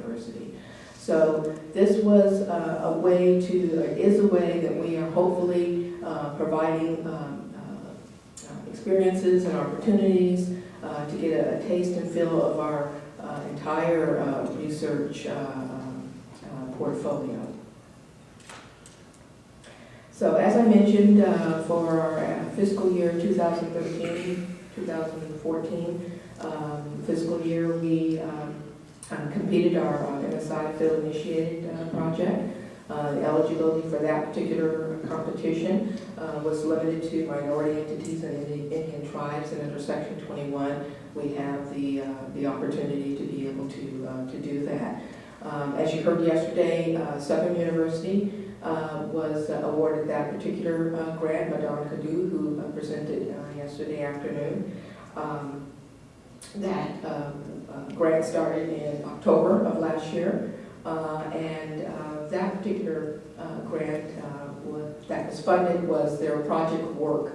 University. So this was a way is a way that we are hopefully providing experiences and opportunities to get a taste and feel of our entire research portfolio. So as I mentioned, for our fiscal year 2013-2014 fiscal year, we completed our MSI field initiated project. The eligibility for that particular competition was limited to minority entities and Indian tribes, and under Section 21 we have the opportunity to be able to do that. As you heard yesterday, Southern University was awarded that particular grant. Madame Cadu, who presented yesterday afternoon. That grant started in October of last year, and that particular grant that was funded was their project work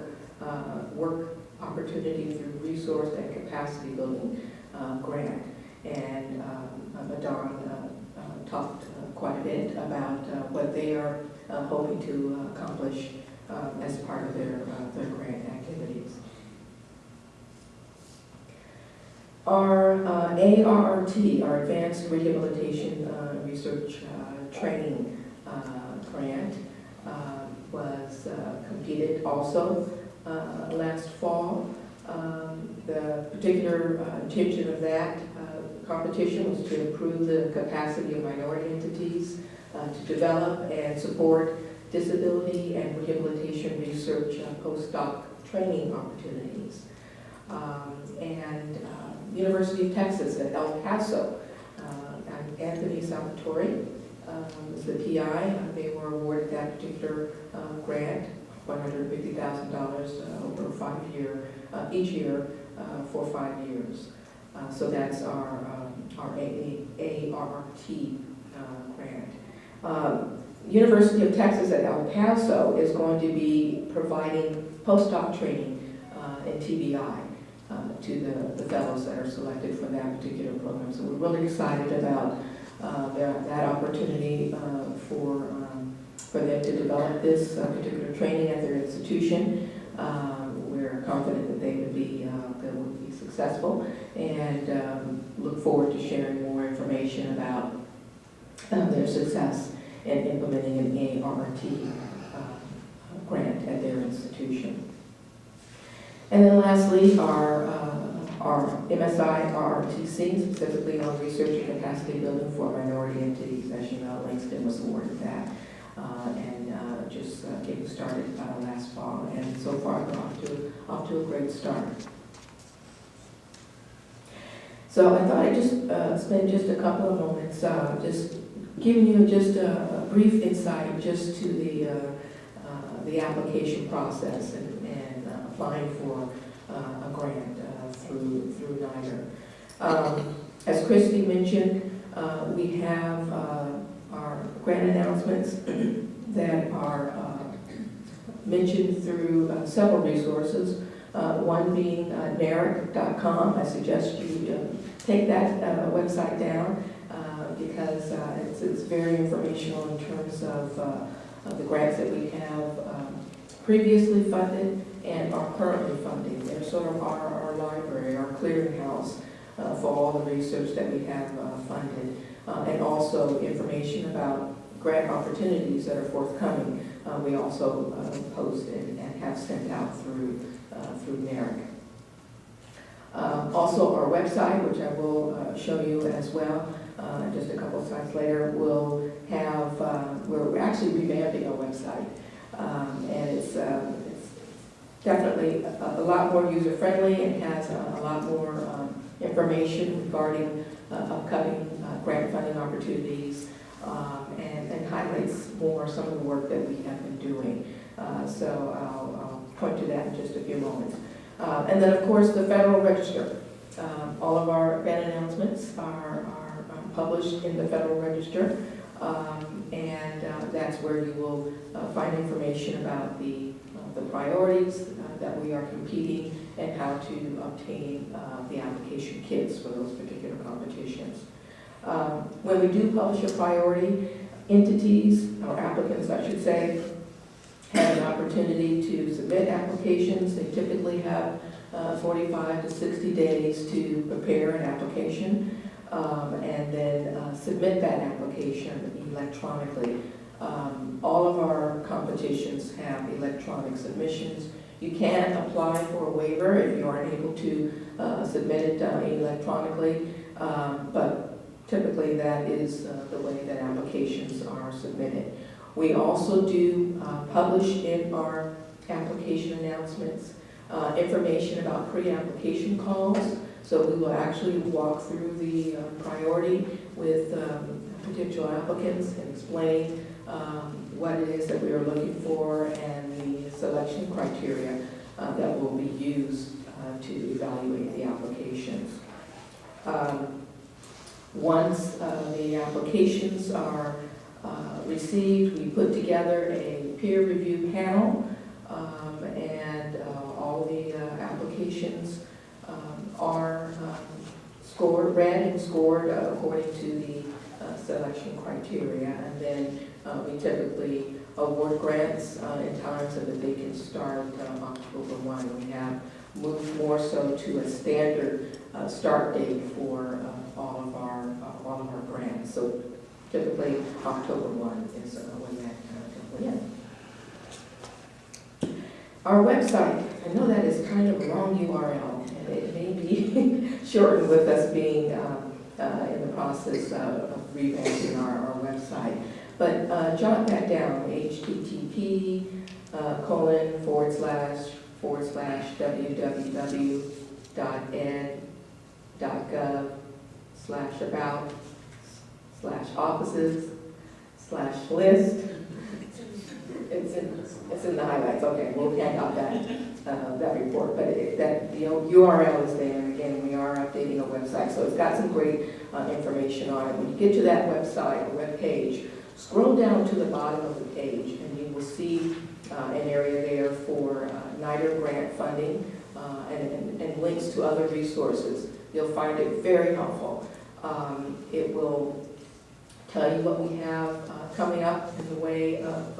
opportunity through resource and capacity building grant. And Madame talked quite a bit about what they are hoping to accomplish as part of their grant activities. Our ARRT, our Advanced Rehabilitation Research Training grant, was completed also last fall. The particular intention of that competition was to improve the capacity of minority entities to develop and support disability and rehabilitation research postdoc training opportunities. University of Texas at El Paso, and Anthony Salvatore was the PI. They were awarded that particular grant, $150,000 over 5 year, each year for 5 years. So that's our ARRT grant. University of Texas at El Paso is going to be providing postdoc training in TBI to the fellows that are selected for that particular program. So we're really excited about that opportunity for them to develop this particular training at their institution. We're confident that they would be successful, and look forward to sharing more information about their success in implementing an ARRT grant at their institution. And then lastly, our MSI RRTC, specifically on research and capacity building for minority entities. As you know, Langston was awarded that, and just getting started last fall, and so far we're off to a great start. So I thought I'd just spend just a couple of moments just giving you just a brief insight just to the application process and applying for a grant through NIDRR. As Christy mentioned, we have our grant announcements that are mentioned through several resources. One being NIDRR.com. I suggest you take that website down because it's very informational in terms of the grants that we have previously funded and are currently funding. They're sort of our library, our clearinghouse for all the research that we have funded, and also information about grant opportunities that are forthcoming. We also post and have sent out through NIDRR. Also our website, which I will show you as well just a couple of slides later, will have, we're actually revamping our website, and it's definitely a lot more user-friendly and has a lot more information regarding upcoming grant funding opportunities, and highlights more some of the work that we have been doing. So I'll point to that in just a few moments. And then, of course, the Federal Register. All of our grant announcements are published in the Federal Register, and that's where you will find information about the priorities that we are competing and how to obtain the application kits for those particular competitions. When we do publish a priority, entities, or applicants, I should say, have an opportunity to submit applications. They typically have 45 to 60 days to prepare an application and then submit that application electronically. All of our competitions have electronic submissions. You can apply for a waiver if you aren't able to submit it electronically, but typically that is the way that applications are submitted. We also do publish in our application announcements information about pre-application calls. So we will actually walk through the priority with potential applicants and explain what it is that we are looking for and the selection criteria that will be used to evaluate the applications. Once the applications are received, we put together a peer review panel, and all the applications are read and scored according to the selection criteria, and then we typically award grants in time so that they can start October 1. We have moved more so to a standard start date for all of our grants. So typically October 1 is when that typically is. Our website, I know that is kind of a long URL, and it may be shortened with us being in the process of revamping our website. But jot that down, http://www.ed.gov/about/offices/list. It's in the highlights. Okay, we'll hand out that report, but that the URL is there. And again, we are updating our website, so it's got some great information on it. When you get to that website or web page, scroll down to the bottom of the page, and you will see an area there for NIDRR grant funding and links to other resources. You'll find it very helpful. It will tell you what we have coming up in the way of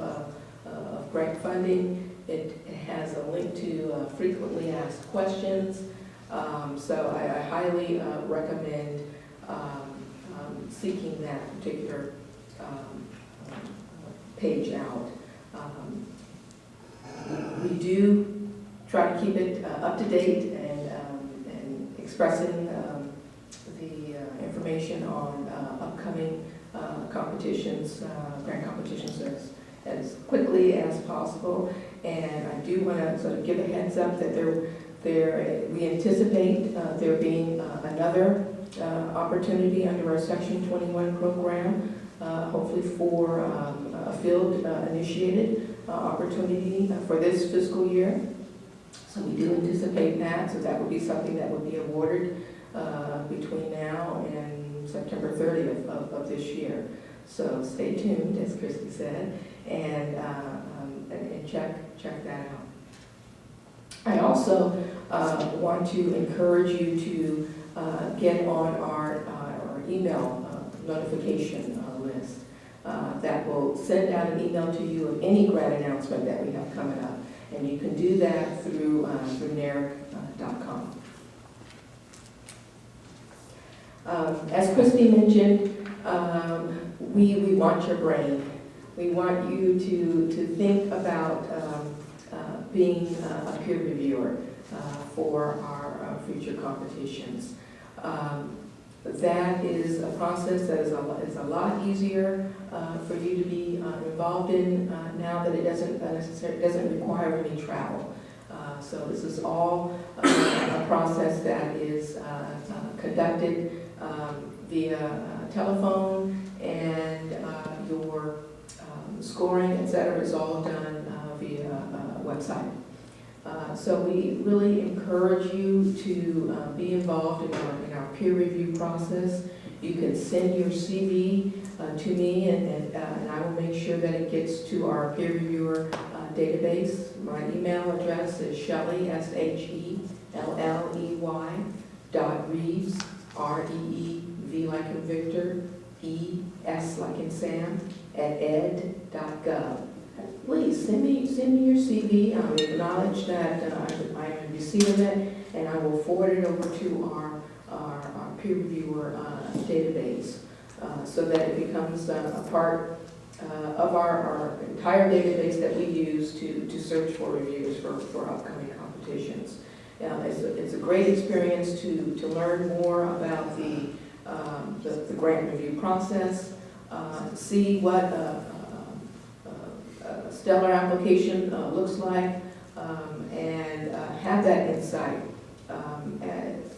grant funding. It has a link to frequently asked questions. So I highly recommend seeking that particular page out. We do try to keep it up to date and expressing the information on upcoming competitions, grant competitions as quickly as possible. And I do want to sort of give a heads up that we anticipate there being another opportunity under our Section 21 program, hopefully for a field-initiated opportunity for this fiscal year. So we do anticipate that, so that would be something that would be awarded between now and September 30th of this year. So stay tuned, as Christy said, and check that out. I also want to encourage you to get on our email notification list. That will send out an email to you of any grant announcement that we have coming up. And you can do that through NARIC.com. As Christy mentioned, we want your brain. We want you to think about being a peer reviewer for our future competitions. That is a process that is a lot easier for you to be involved in now that it doesn't require any travel. So this is all a process that is conducted via telephone, and your scoring, etc., is all done via website. So we really encourage you to be involved in our peer review process. You can send your CV to me, and I will make sure that it gets to our peer reviewer database. My email address is Shelley, SHELLEY, .Reeves, REEVS, V like in Victor, E, S like in Sam, @ed.gov. Please send me your CV. I'll acknowledge that I am receiving it, and I will forward it over to our peer reviewer database so that it becomes a part of our entire database that we use to search for reviewers for upcoming competitions. It's a great experience to learn more about the grant review process, see what a stellar application looks like, and have that insight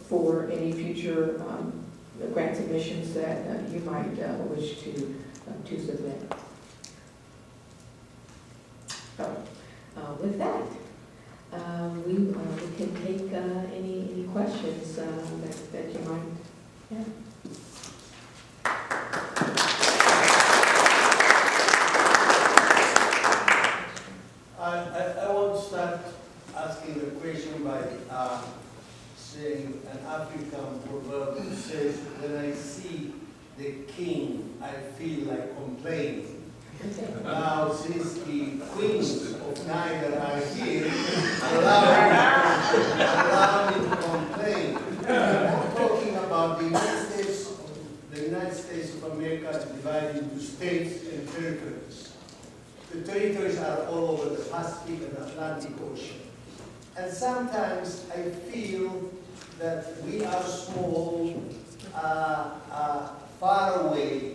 for any future grant submissions that you might wish to submit. So, with that, we can take any questions that you might have. I want to start asking the question by saying an African proverb that says, when I see the king, I feel like complaining. Now, since the queens of NIDRR are here, allow me to complain. I'm talking about the United States of America divided into states and territories. The territories are all over the Pacific and Atlantic Ocean. And sometimes I feel that we are small, far away,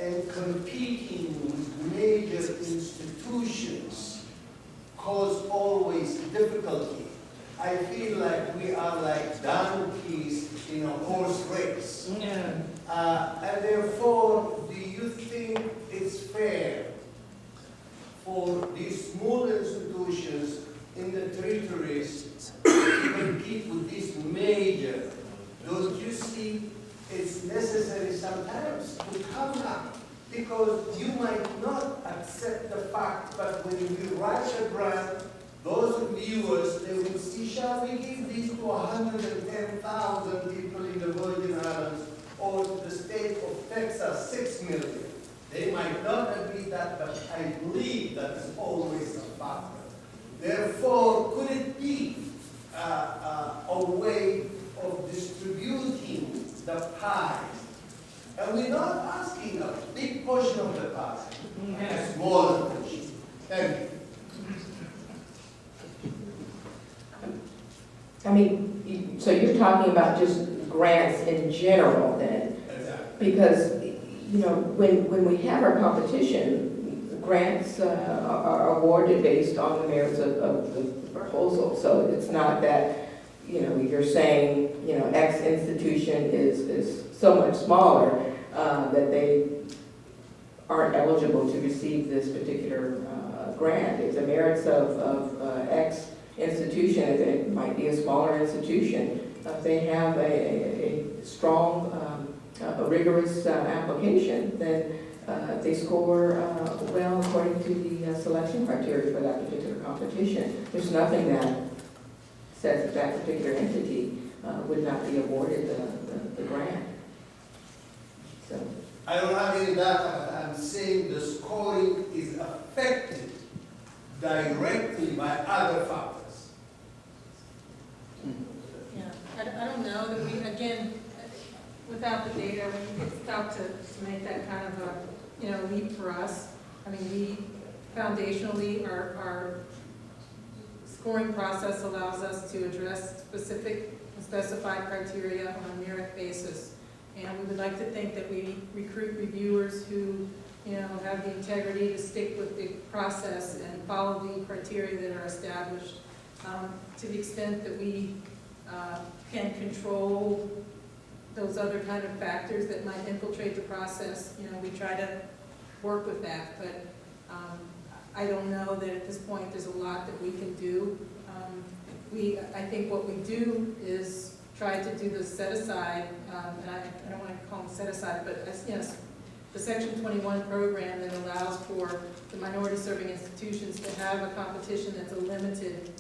and competing with major institutions cause always difficulty. I feel like we are like donkeys in a horse race. Yeah. And therefore, do you think it's fair for these small institutions in the territories to compete with these major? Don't you see it's necessary sometimes to come up? Because you might not accept the fact, but when you write a grant, those viewers, they will see, shall we give these to 110,000 people in the Virgin Islands or the state of Texas, 6 million? They might not agree that, but I believe that is always a factor. Therefore, could it be a way of distributing the pie? And we're not asking a big portion of the pie, a smaller portion. Thank you. I mean, so you're talking about just grants in general then? Exactly. Because, you know, when we have our competition, grants are awarded based on the merits of the proposal. So it's not that, you know, you're saying, you know, X institution is so much smaller that they aren't eligible to receive this particular grant. It's the merits of X institution. It might be a smaller institution. If they have a strong, a rigorous application, then they score well according to the selection criteria for that particular competition. There's nothing that says that that particular entity would not be awarded the grant. So I don't have any data, but I'm saying the scoring is affected directly by other factors. Yeah, I don't know that we, again, without the data, it's tough to make that kind of a, leap for us. I mean, we foundationally, our scoring process allows us to address specific and specified criteria on a merit basis. And we would like to think that we recruit reviewers who, have the integrity to stick with the process and follow the criteria that are established. To the extent that we can control those other kind of factors that might infiltrate the process, we try to work with that. But I don't know that at this point there's a lot that we can do. I think what we do is try to do the set-aside, and I don't want to call them set-aside, but the Section 21 program that allows for the minority-serving institutions to have a competition that's a limited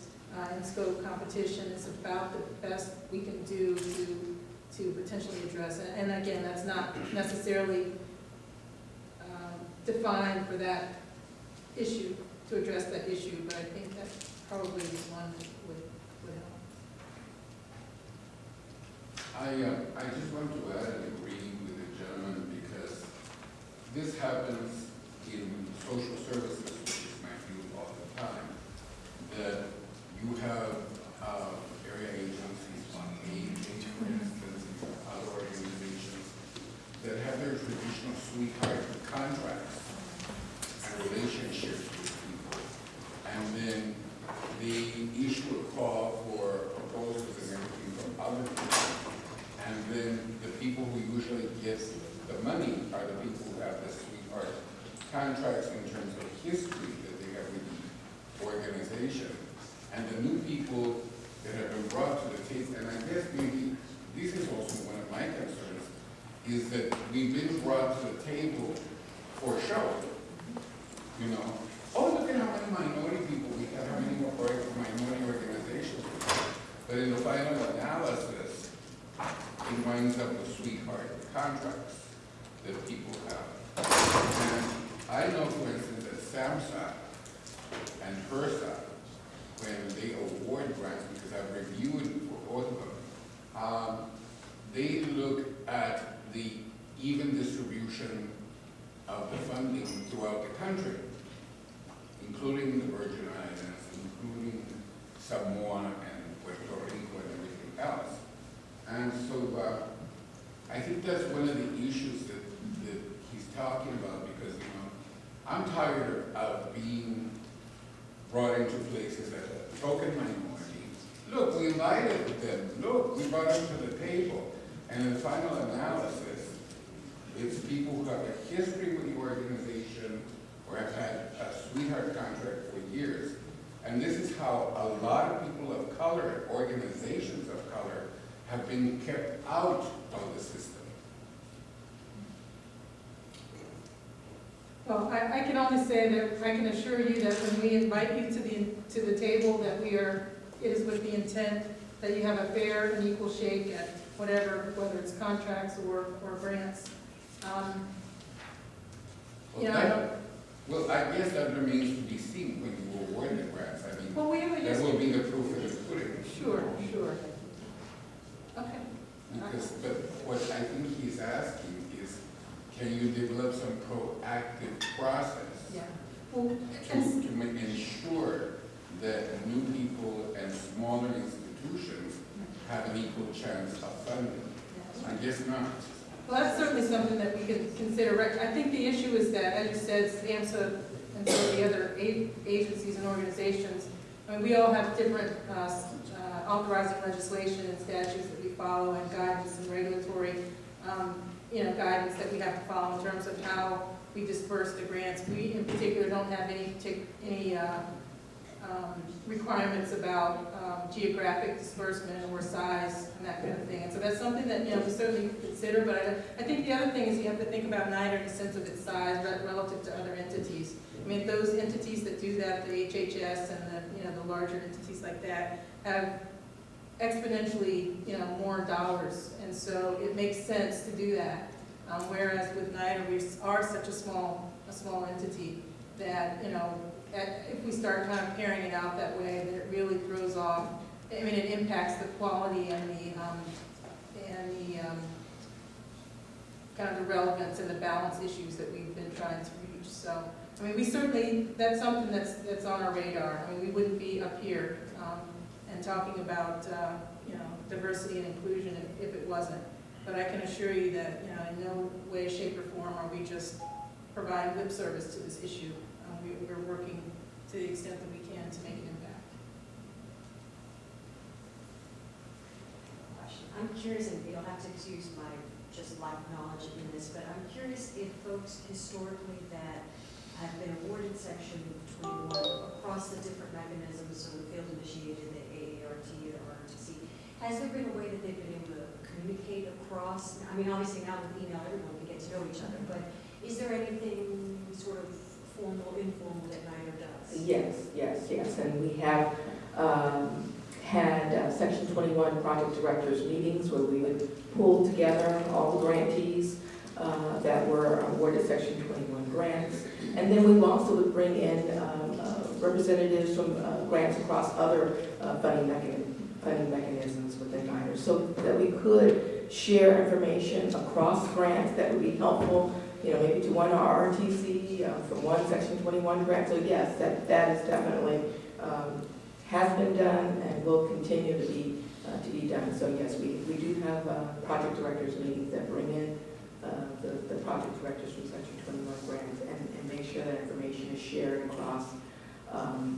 in scope competition is about the best we can do to potentially address it. And again, that's not necessarily defined for that issue, to address that issue, but I think that probably is one that would help. I just want to add and agree with the gentleman because this happens in social services, which is my field all the time, that you have area agencies on age, for instance, and other organizations that have their traditional sweetheart contracts and relationships with people, and then they issue a call for proposals and everything from other people. And then the people who usually get the money are the people who have the sweetheart contracts in terms of history that they have with the organization. And the new people that have been brought to the table, and I guess maybe this is also one of my concerns, is that we've been brought to the table for show. You know, oh, look at how many minority people we have, how many minority organizations we have. But in the final analysis, it winds up with sweetheart contracts that people have. And I know, for instance, that SAMHSA and HRSA, when they award grants, because I've reviewed for both of them, they look at the even distribution of the funding throughout the country, including the Virgin Islands, including Samoa and Puerto Rico and everything else. And so I think that's one of the issues that he's talking about because, you know, I'm tired of being brought into places as a token minority. Look, we invited them. Look, we brought them to the table. And in the final analysis, it's people who have a history with the organization or have had a sweetheart contract for years. And this is how a lot of people of color, organizations of color, have been kept out of the system. Well, I can only say that I can assure you that when we invite you to the table, that it is with the intent that you have a fair and equal shake at whatever, whether it's contracts or grants. Well, I guess that remains to be seen when you award the grants. I mean, Well, that will be the proof of the pudding. Sure. Okay. Because, but what I think he's asking is, can you develop some proactive process Yeah. Well, to ensure that new people and smaller institutions have an equal chance of funding? I guess not. well, that's certainly something that we can consider. I think the issue is that, as you said, SAMHSA and some of the other agencies and organizations, I mean, we all have different authorizing legislation and statutes that we follow and guidance and regulatory guidance that we have to follow in terms of how we disperse the grants. We in particular don't have any requirements about geographic disbursement or size and that kind of thing. And so that's something that we certainly consider. But I think the other thing is you have to think about NIDRR in the sense of its size relative to other entities. I mean, those entities that do that, the HHS and the larger entities like that, have exponentially more dollars, and so it makes sense to do that. Whereas with NIDRR, we are such a small entity that if we start kind of carrying it out that way, then it really throws off. I mean, it impacts the quality and the kind of the relevance and the balance issues that we've been trying to reach. So, I mean, we certainly, that's something that's on our radar. I mean, we wouldn't be up here and talking about diversity and inclusion if it wasn't. But I can assure you that in no way, shape, or form are we just providing lip service to this issue. We're working to the extent that we can to make an impact. I'm curious, and you'll have to excuse my just lack of knowledge in this, but I'm curious if folks historically that have been awarded Section 21 across the different mechanisms, so the field initiated, the AART, the RRTC, has there been a way that they've been able to communicate across? I mean, obviously now with email, everyone can get to know each other, but is there anything sort of formal, informal that NIDRR does? Yes, and we have had Section 21 project directors meetings where we would pull together all the grantees that were awarded Section 21 grants. And then we also would bring in representatives from grants across other funding mechanisms within NIDRR, so that we could share information across grants that would be helpful, you know, maybe to one RRTC from one Section 21 grant. So yes, that is definitely has been done and will continue to be done. So yes, we do have project directors meetings that bring in the project directors from Section 21 grants and make sure that information is shared across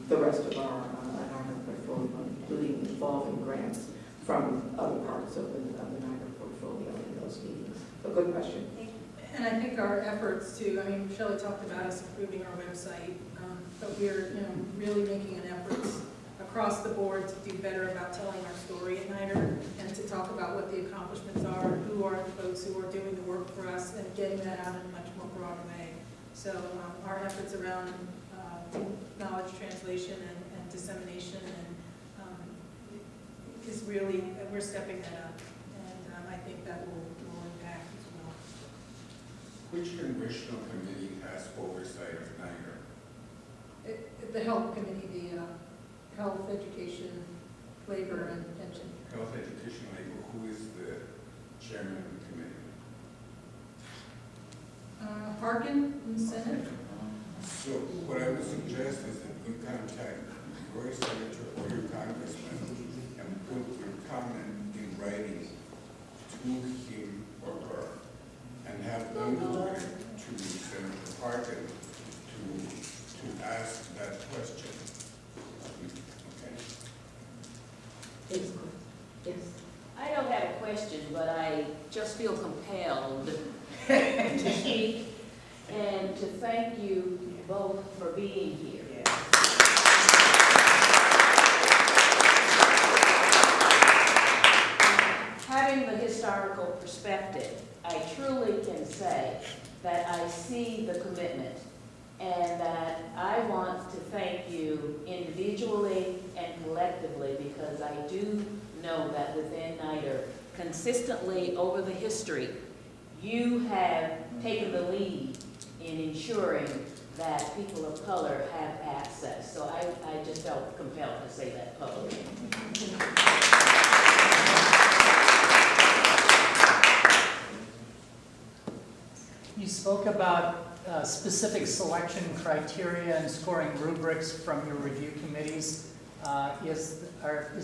the rest of our portfolio, including involving grants from other parts of the NIDRR portfolio in those meetings. So good question. And I think our efforts to, I mean, Shelley talked about us improving our website, but we're, you know, really making an effort across the board to do better about telling our story at NIDRR and to talk about what the accomplishments are, who are the folks who are doing the work for us, and getting that out in a much more broad way. So our efforts around knowledge translation and dissemination is really, we're stepping that up, and I think that will impact as well. Which congressional committee has oversight of NIDRR? The Health Committee, the Health, Education, Labor, and Pension. Health, Education, Labor, who is the chairman of the committee? Harkin in the Senate. So what I would suggest is that you contact your senator or your congressman and put your comment in writing to him or her, and have them go to Senator Harkin to ask that question. Okay. Yes. I don't have a question, but I just feel compelled to speak and to thank you both for being here. Having the historical perspective, I truly can say that I see the commitment and that I want to thank you individually and collectively, because I do know that within NIDRR, consistently over the history, you have taken the lead in ensuring that people of color have access. So I just felt compelled to say that publicly. You spoke about specific selection criteria and scoring rubrics from your review committees. Is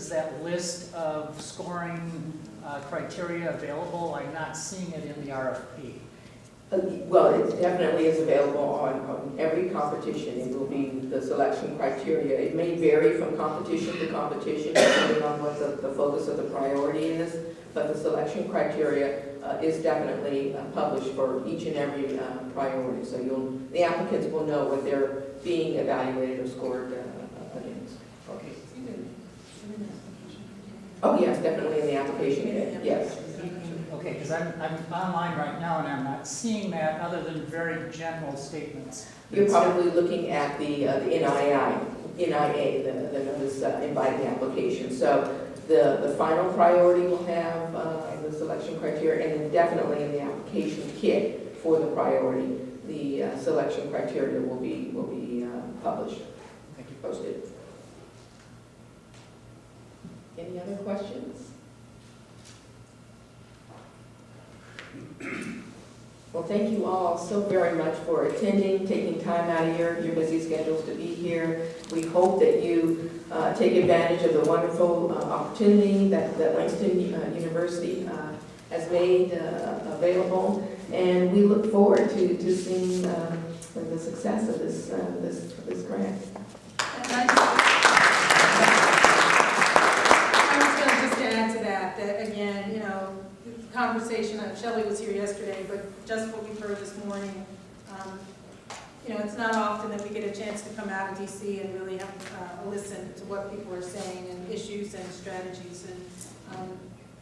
that list of scoring criteria available? I'm not seeing it in the RFP. Well, it definitely is available on every competition. It will be the selection criteria. It may vary from competition to competition depending on what the focus of the priority is, but the selection criteria is definitely published for each and every priority. So the applicants will know what they're being evaluated or scored against. Okay. Oh, yes, definitely in the application kit, yes. Okay, because I'm online right now and I'm not seeing that other than very general statements. You're probably looking at the NIA, the notice inviting application. So the final priority will have the selection criteria, and then definitely in the application kit for the priority, the selection criteria will be published. Thank you. Posted. Any other questions? Well, thank you all so very much for attending, taking time out of your busy schedules to be here. We hope that you take advantage of the wonderful opportunity that Langston University has made available, and we look forward to seeing the success of this grant. I was going to just add to that again, you know, conversation, Shelley was here yesterday, but just what we've heard this morning, you know, it's not often that we get a chance to come out of DC and really have a listen to what people are saying and issues and strategies. And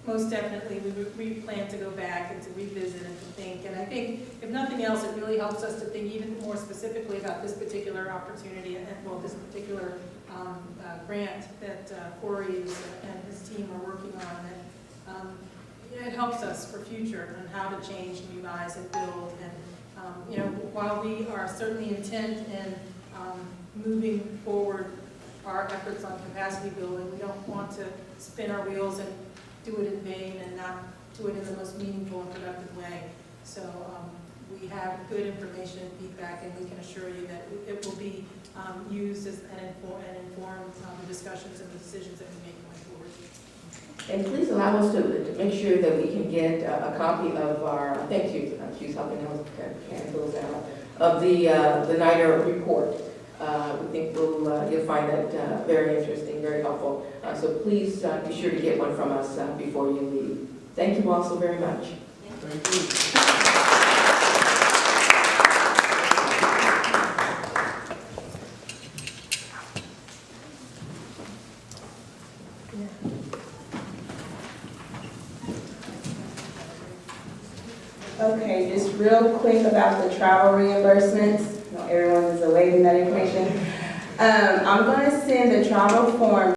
most definitely, we plan to go back and to revisit and to think. And I think, if nothing else, it really helps us to think even more specifically about this particular opportunity and, well, this particular grant that Corey and his team are working on. And it helps us for future on how to change, revise, and build. And you know, while we are certainly intent in moving forward our efforts on capacity building, we don't want to spin our wheels and do it in vain and not do it in the most meaningful and productive way. So we have good information and feedback, and we can assure you that it will be used as and inform the discussions and the decisions that we make going forward. And please allow us to make sure that we can get a copy of our, thank you, she's helping us hand those out, of the NIDRR report. We think you'll find that very interesting, very helpful. So please be sure to get one from us before you leave. Thank you all so very much. Thank you. Okay, just real quick about the travel reimbursements. I know everyone is awaiting that information. I'm going to send the travel form